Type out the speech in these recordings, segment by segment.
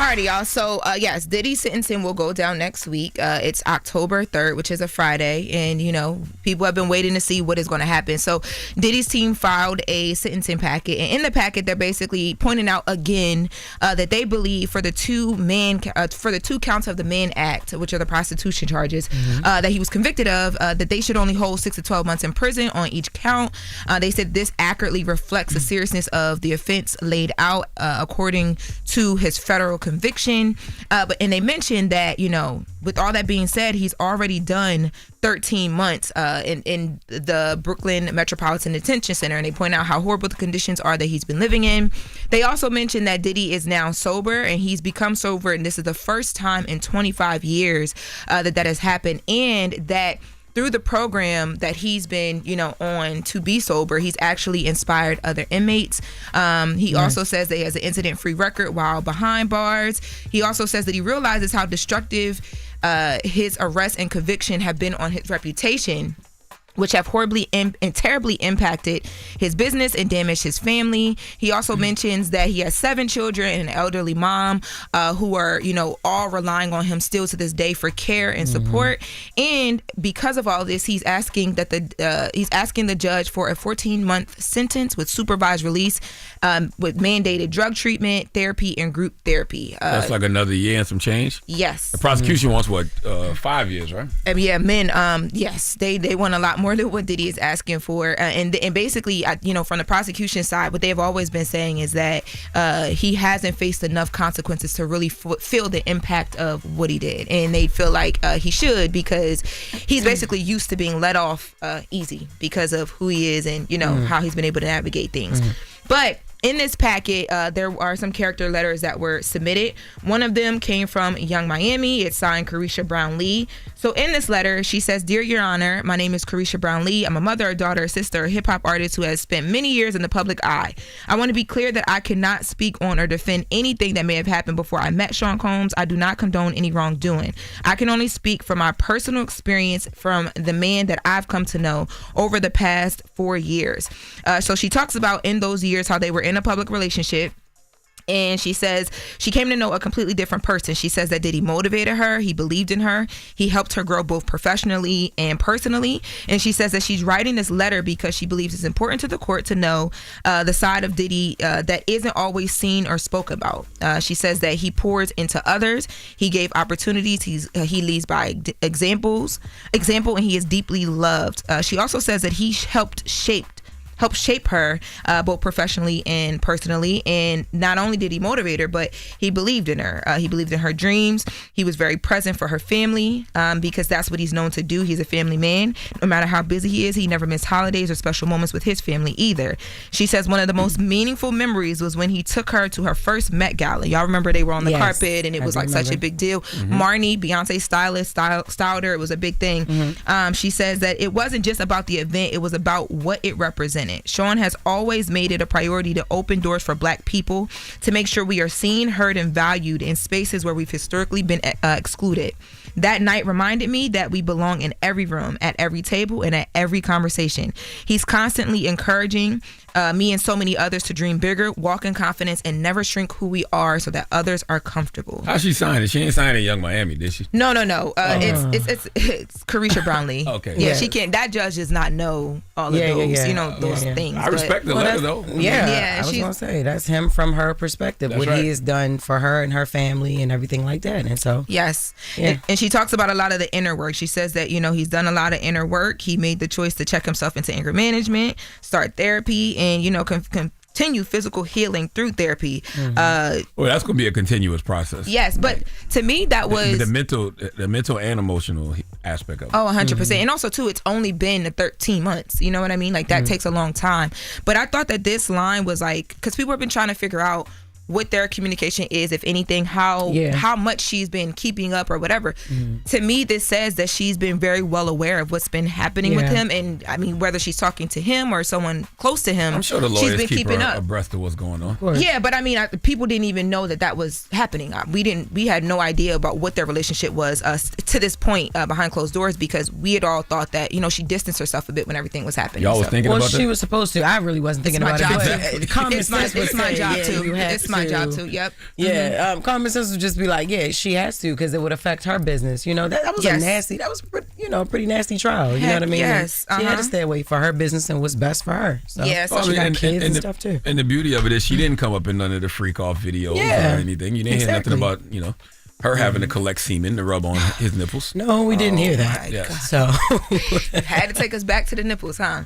Alrighty, y'all. So, yes, Diddy's sentencing will go down next week. It's October 3rd, which is a Friday. And, people have been waiting to see what is going to happen. So, Diddy's team filed a sentencing packet. And in the packet, they're basically pointing out again that they believe for the two counts of the Mann Act, which are the prostitution charges, that he was convicted of, that they should only hold 6 to 12 months in prison on each count. They said this accurately reflects the seriousness of the offense laid out according to his federal conviction. And they mentioned that, with all that being said, he's already done 13 months in the Brooklyn Metropolitan Detention Center, and they point out how horrible the conditions are that he's been living in. They also mentioned that Diddy is now sober, and he's become sober, and this is the first time in 25 years that has happened, and that through the program that he's been, on to be sober, he's actually inspired other inmates. He also says that he has an incident-free record while behind bars. He also says that he realizes how destructive his arrest and conviction have been on his reputation, which have horribly and terribly impacted his business and damaged his family. He also mentions that he has 7 children and an elderly mom who are, all relying on him still to this day for care and support. And because of all this, he's asking that the judge for a 14-month sentence with supervised release, with mandated drug treatment, therapy, and group therapy. That's like another year and some change? Yes. The prosecution wants 5 years, right? Yeah, men. Yes, they want a lot more than what Diddy is asking for, and basically, from the prosecution side, what they've always been saying is that he hasn't faced enough consequences to really feel the impact of what he did, and they feel like he should, because he's basically used to being let off easy because of who he is and how he's been able to navigate things. But in this packet, there are some character letters that were submitted. One of them came from Young Miami. It's signed Caresha Brown Lee. So in this letter, she says, "Dear Your Honor, my name is Caresha Brown Lee. I'm a mother, a daughter, a sister, a hip-hop artist who has spent many years in the public eye. I want to be clear that I cannot speak on or defend anything that may have happened before I met Sean Combs. I do not condone any wrongdoing. I can only speak from my personal experience from the man that I've come to know over the past 4 years." So she talks about in those years how they were in a public relationship. And she says she came to know a completely different person. She says that Diddy motivated her. He believed in her. He helped her grow both professionally and personally. And she says that she's writing this letter because she believes it's important to the court to know the side of Diddy that isn't always seen or spoke about. She says that he pours into others. He gave opportunities. He leads by example, and he is deeply loved. She also says that he helped shape her both professionally and personally. And not only did he motivate her, but he believed in her. He believed in her dreams. He was very present for her family because that's what he's known to do. He's a family man. No matter how busy he is, he never missed holidays or special moments with his family either. She says one of the most meaningful memories was when he took her to her first Met Gala. Y'all remember they were on the carpet and it was like such a big deal. Marnie, Beyonce's stylist, styled her. It was a big thing. She says that it wasn't just about the event. It was about what it represented. Sean has always made it a priority to open doors for Black people, to make sure we are seen, heard, and valued in spaces where we've historically been excluded. That night reminded me that we belong in every room, at every table, and at every conversation. He's constantly encouraging me and so many others to dream bigger, walk in confidence, and never shrink who we are so that others are comfortable. How'd she sign it? She ain't signed in Young Miami, did she? No. It's Caresha Brown Lee. Okay. Yeah, she can't. That judge does not know all of those, those things. I respect the letter, though. Yeah, I was going to say, that's him from her perspective, what he has done for her and her family and everything like that. And so, yes. Yeah. And she talks about a lot of the inner work. She says that, he's done a lot of inner work. He made the choice to check himself into anger management, start therapy, and, continue physical healing through therapy. Well, that's going to be a continuous process. Yes, but to me, that was the mental and emotional aspect of it. Oh, 100%. And also, too, it's only been 13 months. You know what I mean? Like, that takes a long time. But I thought that this line was like, because people have been trying to figure out what their communication is, if anything, how much she's been keeping up or whatever. To me, this says that she's been very well aware of what's been happening with him, and I mean, whether she's talking to him or someone close to him, I'm sure the lawyers she's been keeping her up abreast of what's going on. Yeah, but I mean, people didn't even know that was happening. We had no idea about what their relationship was to this point behind closed doors, because we had all thought that she distanced herself a bit when everything was happening. Y'all was thinking about that? Well, she was supposed to. I really wasn't thinking about it. It's my job too. It's my job too. Yep. Yeah. Common sense would just be like, yeah, she has to because it would affect her business. You know, that was a pretty nasty trial. You know what I mean? Yes. She had to stay away for her business and what's best for her. So, yes. She got kids and stuff too. And the beauty of it is she didn't come up in none of the freak off videos or anything. You didn't hear nothing about, her having to collect semen to rub on his nipples. No, we didn't hear that. Yeah. So had to take us back to the nipples, huh?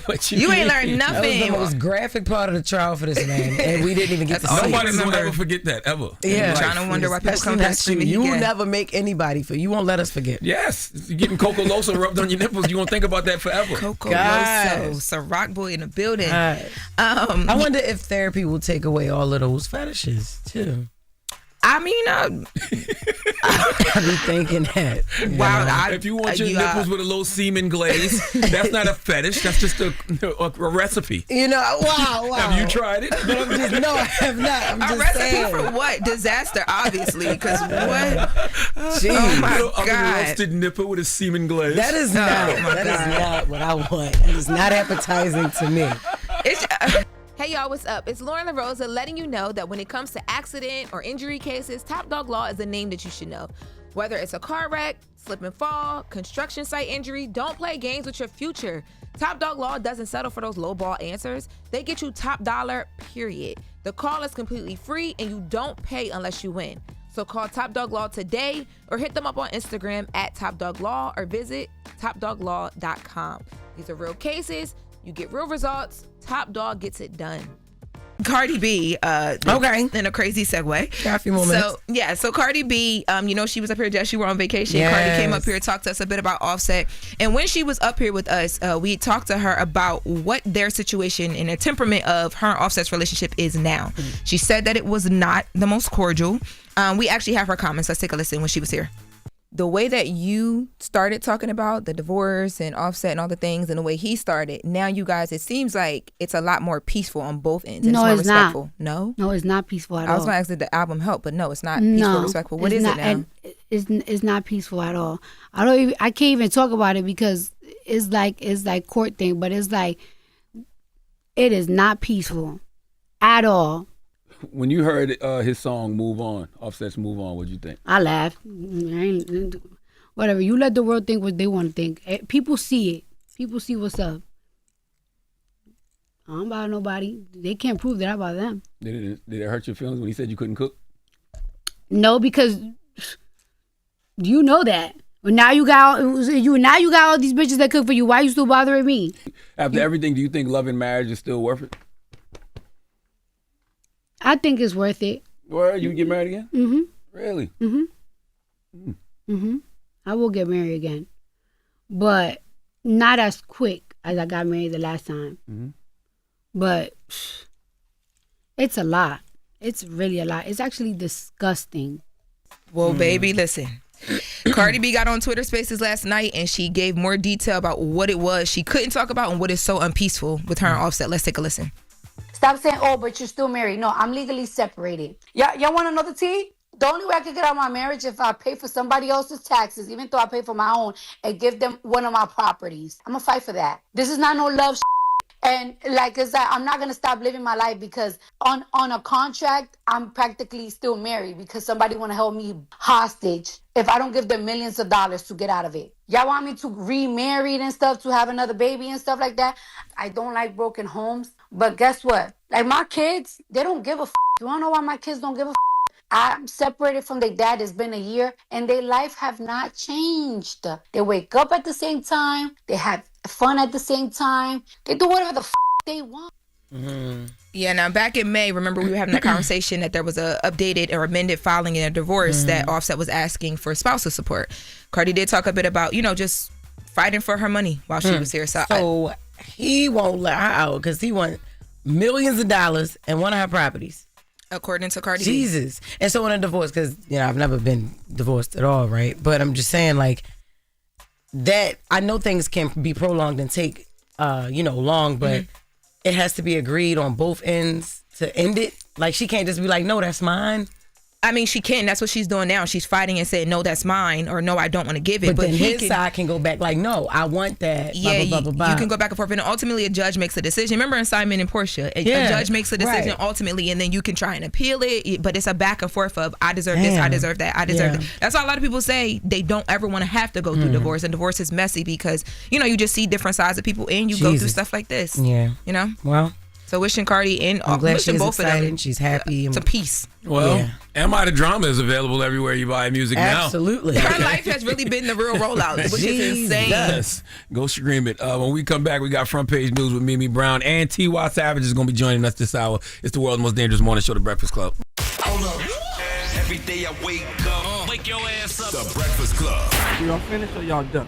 What you ain't learned nothing. That was the most graphic part of the trial for this man, and we didn't even get to see it. Nobody's gonna ever forget that ever. Yeah, I'm trying to wonder why people come back screaming. You will never make anybody forget. You won't let us forget. Yes, you're getting Coco Loso rubbed on your nipples. You won't think about that forever. Coco Loso, Ciroc boy in the building. I wonder if therapy will take away all of those fetishes too. I mean, I be thinking that. Wow. If you want your nipples with a little semen glaze, that's not a fetish. That's just a recipe. Wow. Have you tried it? No, I have not. I'm just recipe saying. for what? Disaster, obviously. Because what? Jeez. Oh my God. Roasted nipple with a semen glaze. That is not what I want. That is not appetizing to me. Hey y'all, what's up? It's Loren LoRosa letting you know that when it comes to accident or injury cases, Top Dog Law is a name that you should know. Whether it's a car wreck, slip and fall, construction site injury, don't play games with your future. Top Dog Law doesn't settle for those lowball answers. They get you top dollar, period. The call is completely free and you don't pay unless you win. So call Top Dog Law today or hit them up on Instagram at Top Dog Law or visit topdoglaw.com. These are real cases. You get real results. Top Dog gets it done. Cardi B, in a crazy segue. Got a few more minutes. So Cardi B, she was up here, Jess, you were on vacation. Yes. Cardi came up here, talked to us a bit about Offset. And when she was up here with us, we talked to her about what their situation and the temperament of her and Offset's relationship is now. She said that it was not the most cordial. We actually have her comments. Let's take a listen when she was here. The way that you started talking about the divorce and Offset and all the things and the way he started, now you guys, it seems like it's a lot more peaceful on both ends. No, it's it's more respectful. not. No, it's not peaceful at all. I was going to ask, did the album help? But no, it's not peaceful, respectful. What is it now? It's not peaceful at all. I can't even talk about it because it's like court thing, but it's like it is not peaceful at all. When you heard his song "Move On," Offset's "Move On," what'd you think? I laughed. Whatever. You let the world think what they want to think. People see it. People see what's up. I don't bother nobody. They can't prove that I bother them. Did it hurt your feelings when he said you couldn't cook? No, because you know that. Now you got all these bitches that cook for you. Why you still bothering me? After everything, do you think love and marriage is still worth it? I think it's worth it. Well, you get married again? Mm-hmm. Really? Mm-hmm. Mm-hmm. I will get married again. But not as quick as I got married the last time. Mm-hmm. But it's a lot. It's really a lot. It's actually disgusting. Well, baby, listen. Cardi B got on Twitter Spaces last night and she gave more detail about what it was she couldn't talk about and what is so unpeaceful with her and Offset. Let's take a listen. Stop saying, oh, but you're still married. No, I'm legally separated. Y'all want to know the tea? The only way I could get out of my marriage if I pay for somebody else's taxes, even though I pay for my own, and give them one of my properties. I'm going to fight for that. This is not no love And like I said, I'm not going to stop living my life because on a contract, I'm practically still married because somebody want to hold me hostage if I don't give them millions of dollars to get out of it. Y'all want me to remarry and stuff, to have another baby and stuff like that? I don't like broken homes. But guess what? Like my kids, they don't give a f***. You want to know why my kids don't give a f***? I'm separated from their dad. It's been a year and their life have not changed. They wake up at the same time. They have fun at the same time. They do whatever the f*** they want. Mm-hmm. Yeah, now back in May, remember we were having that conversation that there was a updated or amended filing in a divorce that Offset was asking for spousal support. Cardi did talk a bit about, just fighting for her money while she was here. So he won't let her out because he wants millions of dollars and one of her properties. According to Cardi Jesus. B. And so in a divorce, because, I've never been divorced at all, right? But I'm just saying, like, that, I know things can be prolonged and take, long, but it has to be agreed on both ends to end it. Like, she can't just be like, no, that's mine. I mean, she can. That's what she's doing now. She's fighting and saying, no, that's mine, or no, I don't want to give it. But then his side can go back like, no, I want that. Yeah, blah, blah, blah, blah. You can go back and forth. And ultimately, a judge makes a decision. Remember in Simon and Portia, a judge makes a decision ultimately, and then you can try and appeal it. But it's a back and forth of, I deserve this, I deserve that, I deserve that. That's why a lot of people say they don't ever want to have to go through divorce. And divorce is messy because, you just see different sides of people and you go through stuff like this. Yeah. Well. So wishing Cardi and I'm glad wishing she's both excited. of them. She's happy. It's a peace. Well, Am I the Drama is available everywhere you buy music now. Absolutely. Her life has really been the real rollout, which is insane. Yes. Go stream it. When we come back, we got front page news with Mimi Brown, and T.Y. Savage is going to be joining us this hour. It's the world's most dangerous morning show, The Breakfast Club. Hold up. Every day I wake up, wake your ass up. The Breakfast Club. Y'all finished or y'all done?